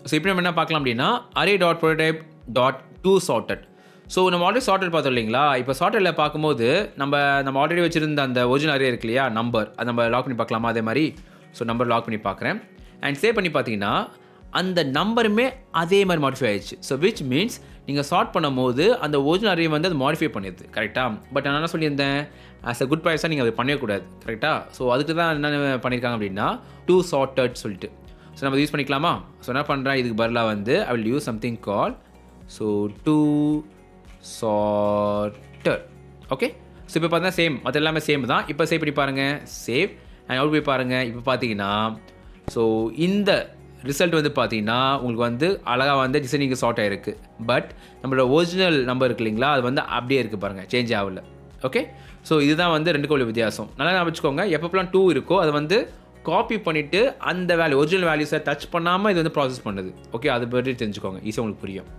So இப்போ நம்ம என்ன பார்க்கலாம் அப்படின்னா array.prototype.toSorted. ஸோ நம்ம ஆல்ரெடி சார்ட்டட் பார்த்தோம் இல்லைங்களா? இப்போ சார்ட்டடில் பார்க்கும்போது நம்ம ஆல்ரெடி வச்சுருந்த அந்த ஒரிஜினல் அரே இருக்கு இல்லையா, நம்பர், அது நம்ம லாக் பண்ணி பார்க்கலாமா? அதே மாதிரி ஸோ நம்பர் லாக் பண்ணி பார்க்குறேன். அண்ட் சேவ் பண்ணி பார்த்தீங்கன்னா அந்த நம்பருமே அதே மாதிரி மாடிஃபை ஆயிடுச்சு. ஸோ விச் மீன்ஸ் நீங்கள் சார்ட் பண்ணும் போது அந்த ஒரிஜினல் அரே வந்து அது மாடிஃபை பண்ணிடுது. கரெக்டாக? பட் நான் என்ன சொல்லியிருந்தேன், ஆஸ் அ குட் ப்ராக்டிஸாக நீங்கள் அதை பண்ணக்கூடாது. கரெக்டாக? ஸோ அதுக்கு தான் என்ன பண்ணியிருக்காங்க அப்படின்னா toSorted சொல்லிட்டு. ஸோ நம்ம யூஸ் பண்ணிக்கலாமா? ஸோ என்ன பண்ணுறேன், இதுக்கு பதிலாக வந்து I will use something call toSorted. Okay. So இப்போ பார்த்தீங்கன்னா சேம், மற்ற எல்லாமே சேம் தான். இப்போ சேவ் பண்ணி பாருங்கள், சேவ் அண்ட் அவுட் போய் பாருங்கள். இப்போ பார்த்தீங்கன்னா ஸோ இந்த ரிசல்ட் வந்து பார்த்தீங்கன்னா உங்களுக்கு வந்து அழகாக வந்து டிசைனிங் சார்ட் ஆகிருக்கு. பட் நம்மளோட ஒரிஜினல் நம்பர் இருக்கு இல்லைங்களா, அது வந்து அப்படியே இருக்குது பாருங்கள், சேஞ்ச் ஆகல. ஓகே. ஸோ இதுதான் வந்து ரெண்டுக்கும் உள்ள வித்தியாசம். நல்லா வச்சுக்கோங்க, எப்பப்பெல்லாம் 2 இருக்கோ அதை வந்து காப்பி பண்ணிவிட்டு அந்த வேல்யூ ஒரிஜினல் வேல்யூஸை டச் பண்ணாமல் இது வந்து ப்ராசஸ் பண்ணுது. ஓகே, அது பற்றி தெரிஞ்சுக்கோங்க, ஈஸியாக உங்களுக்கு புரியும்.